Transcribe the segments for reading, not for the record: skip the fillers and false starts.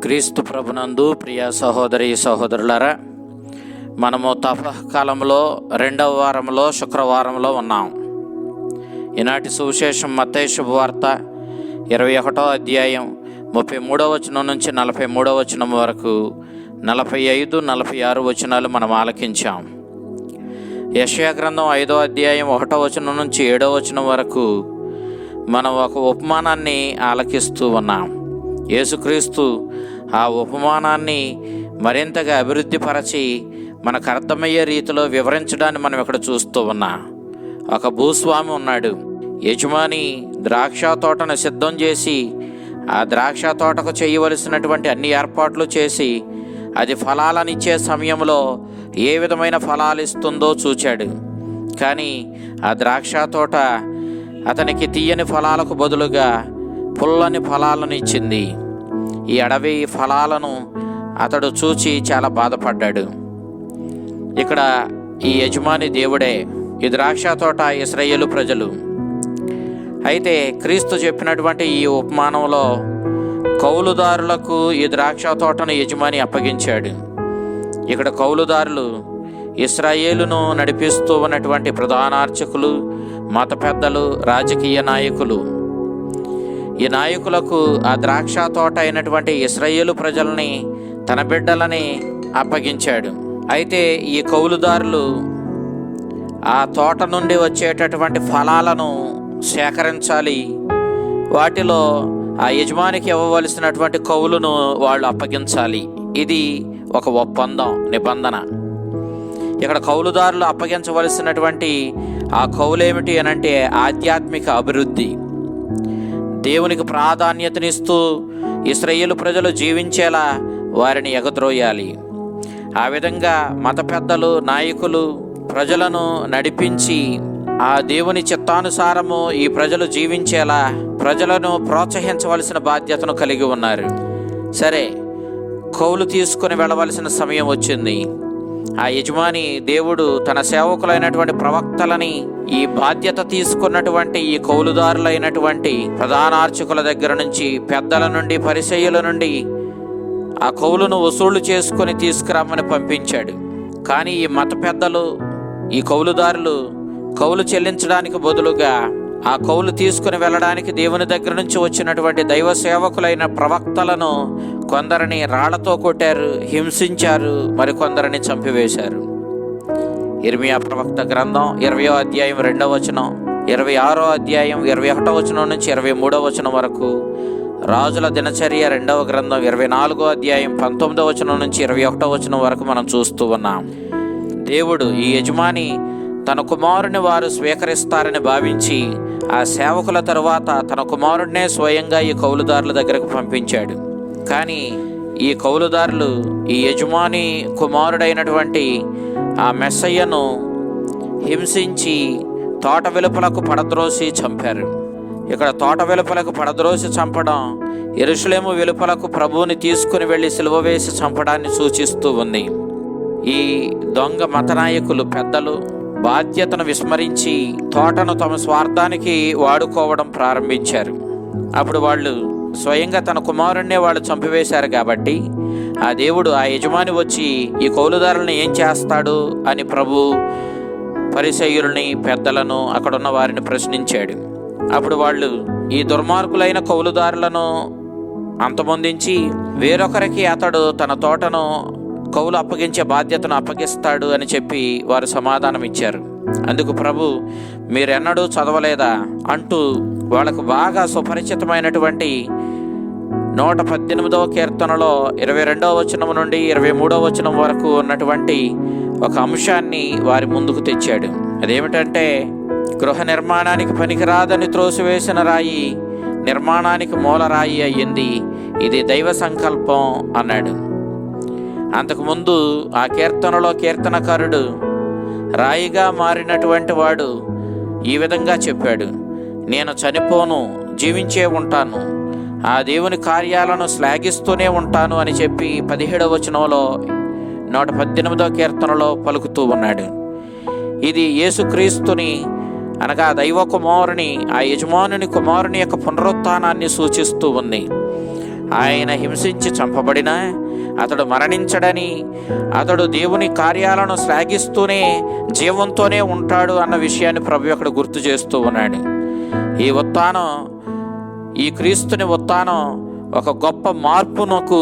క్రీస్తు ప్రభునందు ప్రియ సహోదరి సహోదరులారా, మనము తపకాలంలో 2వ వారంలో శుక్రవారంలో ఉన్నాం. ఈనాటి సువిశేషం మత్తయి శుభవార్త 21వ అధ్యాయం 33వ వచనం నుంచి 43వ వచనం వరకు 45, 46 వచనాలు మనం ఆలకించాం. యెషయా గ్రంథం 5వ అధ్యాయం 1వ వచనం నుంచి 7వ వచనం వరకు మనం ఒక ఉపమానాన్ని ఆలకిస్తూ ఉన్నాం. యేసుక్రీస్తు ఆ ఉపమానాన్ని మరింతగా అభివృద్ధిపరచి మనకు అర్థమయ్యే రీతిలో వివరించడాన్ని మనం ఇక్కడ చూస్తూ ఉన్నాం. ఒక భూస్వామి ఉన్నాడు. యజమాని ద్రాక్ష తోటను సిద్ధం చేసి ఆ ద్రాక్ష తోటకు చేయవలసినటువంటి అన్ని ఏర్పాట్లు చేసి అది ఫలాలనిచ్చే సమయంలో ఏ విధమైన ఫలాలు ఇస్తుందో చూచాడు. కానీ ఆ ద్రాక్ష తోట అతనికి తీయని ఫలాలకు బదులుగా పుల్లని ఫలాలను ఇచ్చింది. ఈ అడవి ఫలాలను అతడు చూచి చాలా బాధపడ్డాడు. ఇక్కడ ఈ యజమాని దేవుడే, ఈ ద్రాక్ష తోట ఇశ్రాయేలు ప్రజలు. అయితే క్రీస్తు చెప్పినటువంటి ఈ ఉపమానంలో కౌలుదారులకు ఈ ద్రాక్ష తోటను యజమాని అప్పగించాడు. ఇక్కడ కౌలుదారులు ఇశ్రాయేలును నడిపిస్తూ ఉన్నటువంటి ప్రధాన అర్చకులు, మత పెద్దలు, రాజకీయ నాయకులు. ఈ నాయకులకు ఆ ద్రాక్ష తోట అయినటువంటి ఇశ్రాయేలు ప్రజల్ని తన బిడ్డలని అప్పగించాడు. అయితే ఈ కౌలుదారులు ఆ తోట నుండి వచ్చేటటువంటి ఫలాలను సేకరించాలి. వాటిలో ఆ యజమానికి ఇవ్వవలసినటువంటి కౌలును వాళ్ళు అప్పగించాలి. ఇది ఒక ఒప్పందం, నిబంధన. ఇక్కడ కౌలుదారులు అప్పగించవలసినటువంటి ఆ కౌలేమిటి అనంటే ఆధ్యాత్మిక అభివృద్ధి. దేవునికి ప్రాధాన్యతనిస్తూ ఇశ్రాయేలు ప్రజలు జీవించేలా వారిని ఎగద్రోయాలి. ఆ విధంగా మత పెద్దలు, నాయకులు ప్రజలను నడిపించి ఆ దేవుని చిత్తానుసారము ఈ ప్రజలు జీవించేలా ప్రజలను ప్రోత్సహించవలసిన బాధ్యతను కలిగి ఉన్నారు. సరే, కౌలు తీసుకుని వెళ్ళవలసిన సమయం వచ్చింది. ఆ యజమాని దేవుడు తన సేవకులైనటువంటి ప్రవక్తలని ఈ బాధ్యత తీసుకున్నటువంటి ఈ కౌలుదారులైనటువంటి ప్రధాన అర్చకుల దగ్గర నుంచి, పెద్దల నుండి, పరిసయ్యుల నుండి ఆ కౌలును వసూలు చేసుకుని తీసుకురమ్మని పంపించాడు. కానీ ఈ మత పెద్దలు, ఈ కౌలుదారులు కౌలు చెల్లించడానికి బదులుగా ఆ కౌలు తీసుకుని వెళ్ళడానికి దేవుని దగ్గర నుంచి వచ్చినటువంటి దైవ సేవకులైన ప్రవక్తలను కొందరిని రాళ్లతో కొట్టారు, హింసించారు, మరికొందరిని చంపివేశారు. ఇర్మియా ప్రవక్త గ్రంథం 20వ అధ్యాయం 2వ వచనం, 26వ అధ్యాయం 21వ వచనం నుంచి 23వ వచనం వరకు, రాజుల దినచర్య 2వ గ్రంథం 24వ అధ్యాయం 19వ వచనం నుంచి 21వ వచనం వరకు మనం చూస్తూ ఉన్నాం. దేవుడు, ఈ యజమాని తన కుమారుని వారు స్వీకరిస్తారని భావించి ఆ సేవకుల తరువాత తన కుమారుడినే స్వయంగా ఈ కౌలుదారుల దగ్గరకు పంపించాడు. కానీ ఈ కౌలుదారులు ఈ యజమాని కుమారుడైనటువంటి ఆ మెస్సయ్యను హింసించి తోట వెలుపలకు పడద్రోసి చంపారు. ఇక్కడ తోట వెలుపలకు పడద్రోసి చంపడం యెరూషలేము వెలుపలకు ప్రభువుని తీసుకుని వెళ్ళి సిలువ వేసి చంపడాన్ని సూచిస్తూ ఉంది. ఈ దొంగ మత నాయకులు, పెద్దలు బాధ్యతను విస్మరించి తోటను తమ స్వార్థానికి వాడుకోవడం ప్రారంభించారు. అప్పుడు వాళ్ళు స్వయంగా తన కుమారుణ్ణే వాళ్ళు చంపివేశారు. కాబట్టి ఆ దేవుడు, ఆ యజమాని వచ్చి ఈ కౌలుదారులను ఏం చేస్తాడు అని ప్రభు పరిసయ్యుల్ని, పెద్దలను, అక్కడున్న వారిని ప్రశ్నించాడు. అప్పుడు వాళ్ళు ఈ దుర్మార్గులైన కౌలుదారులను అంతమొందించి వేరొకరికి అతడు తన తోటను కౌలు అప్పగించే బాధ్యతను అప్పగిస్తాడు అని చెప్పి వారు సమాధానం ఇచ్చారు. అందుకు ప్రభు, మీరెన్నడూ చదవలేదా అంటూ వాళ్ళకు బాగా సుపరిచితమైనటువంటి 118వ కీర్తనలో 22వ వచనం నుండి 23వ వచనం వరకు ఉన్నటువంటి ఒక అంశాన్ని వారి ముందుకు తెచ్చాడు. అదేమిటంటే, గృహ నిర్మాణానికి పనికిరాదని త్రోసివేసిన రాయి నిర్మాణానికి మూలరాయి అయ్యింది, ఇది దైవ సంకల్పం అన్నాడు. అంతకుముందు ఆ కీర్తనలో కీర్తనకారుడు రాయిగా మారినటువంటి వాడు ఈ విధంగా చెప్పాడు, నేను చనిపోను, జీవించే ఉంటాను, ఆ దేవుని కార్యాలను శ్లాఘిస్తూనే ఉంటాను అని చెప్పి 17వ వచనంలో 118వ కీర్తనలో పలుకుతూ ఉన్నాడు. ఇది యేసుక్రీస్తుని అనగా దైవ కుమారుని, ఆ యజమానుని కుమారుని యొక్క పునరుత్థానాన్ని సూచిస్తూ ఉంది. ఆయన హింసించి చంపబడినా అతడు మరణించడని, అతడు దేవుని కార్యాలను శ్లాఘిస్తూనే జీవంతోనే ఉంటాడు అన్న విషయాన్ని ప్రభు అక్కడ గుర్తు చేస్తూ ఉన్నాడు. ఈ ఉత్థానం, ఈ క్రీస్తుని ఉత్థానం ఒక గొప్ప మార్పునకు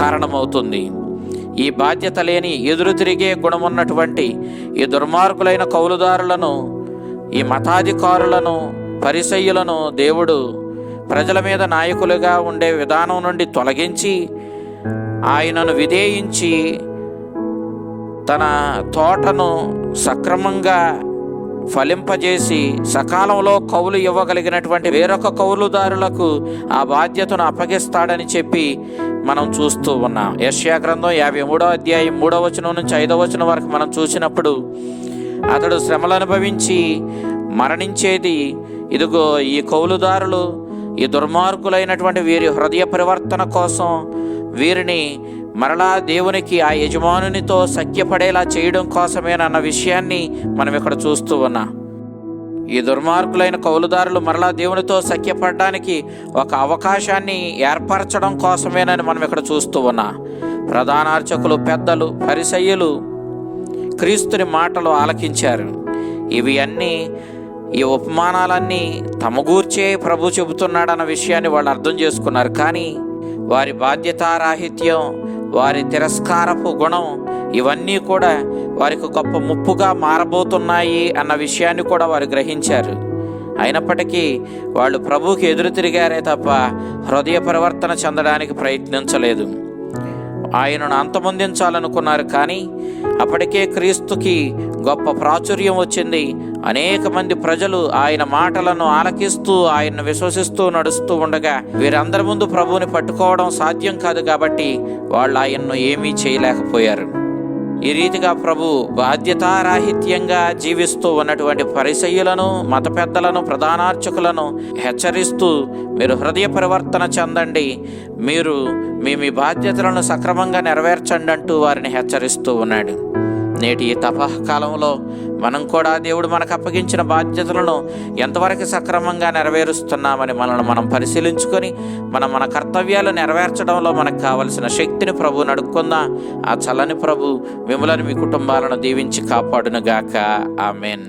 కారణమవుతుంది. ఈ బాధ్యత లేని ఎదురు తిరిగే గుణమున్నటువంటి ఈ దుర్మార్గులైన కౌలుదారులను, ఈ మతాధికారులను, పరిసయ్యులను దేవుడు ప్రజల మీద నాయకులుగా ఉండే విధానం నుండి తొలగించి ఆయనను విధేయించి తన తోటను సక్రమంగా ఫలింపజేసి సకాలంలో కౌలు ఇవ్వగలిగినటువంటి వేరొక కౌలుదారులకు ఆ బాధ్యతను అప్పగిస్తాడని చెప్పి మనం చూస్తూ ఉన్నాం. యెషయా గ్రంథం 53వ అధ్యాయం 3వ వచనం నుంచి 5వ వచనం వరకు మనం చూసినప్పుడు అతడు శ్రమలు అనుభవించి మరణించేది ఇదిగో ఈ కౌలుదారులు, ఈ దుర్మార్గులైనటువంటి వీరి హృదయ పరివర్తన కోసం, వీరిని మరలా దేవునికి ఆ యజమానునితో సఖ్యపడేలా చేయడం కోసమేనన్న విషయాన్ని మనం ఇక్కడ చూస్తూ ఉన్నాం. ఈ దుర్మార్గులైన కౌలుదారులు మరలా దేవునితో సఖ్యపడడానికి ఒక అవకాశాన్ని ఏర్పరచడం కోసమేనని మనం ఇక్కడ చూస్తూ ఉన్నాం. ప్రధాన అర్చకులు, పెద్దలు, పరిసయ్యులు క్రీస్తుని మాటలు ఆలకించారు. ఇవి అన్నీ, ఈ ఉపమానాలన్నీ తమ గూర్చే ప్రభు చెబుతున్నాడన్న విషయాన్ని వాళ్ళు అర్థం చేసుకున్నారు. కానీ వారి బాధ్యతారాహిత్యం, వారి తిరస్కారపు గుణం, ఇవన్నీ కూడా వారికి గొప్ప ముప్పుగా మారబోతున్నాయి అన్న విషయాన్ని కూడా వారు గ్రహించారు. అయినప్పటికీ వాళ్ళు ప్రభువుకి ఎదురు తిరిగారే తప్ప హృదయ పరివర్తన చెందడానికి ప్రయత్నించలేదు. ఆయనను అంతమొందించాలనుకున్నారు. కానీ అప్పటికే క్రీస్తుకి గొప్ప ప్రాచుర్యం వచ్చింది. అనేక మంది ప్రజలు ఆయన మాటలను ఆలకిస్తూ ఆయన్ను విశ్వసిస్తూ నడుస్తూ ఉండగా వీరందరి ముందు ప్రభువుని పట్టుకోవడం సాధ్యం కాదు. కాబట్టి వాళ్ళు ఆయన్ను ఏమీ చేయలేకపోయారు. ఈ రీతిగా ప్రభు బాధ్యతారాహిత్యంగా జీవిస్తూ ఉన్నటువంటి పరిసయ్యులను, మత పెద్దలను, ప్రధానార్చకులను హెచ్చరిస్తూ మీరు హృదయ పరివర్తన చెందండి, మీరు మీ బాధ్యతలను సక్రమంగా నెరవేర్చండి అంటూ వారిని హెచ్చరిస్తూ ఉన్నాడు. నేటి ఈ తపకాలంలో మనం కూడా దేవుడు మనకు అప్పగించిన బాధ్యతలను ఎంతవరకు సక్రమంగా నెరవేరుస్తున్నామని మనల్ని మనం పరిశీలించుకొని మన కర్తవ్యాలు నెరవేర్చడంలో మనకు కావలసిన శక్తిని ప్రభువుని అడుక్కుందాం. ఆ చల్లని ప్రభు మిమ్మల్ని, మీ కుటుంబాలను దీవించి కాపాడునుగాక. ఆమెన్.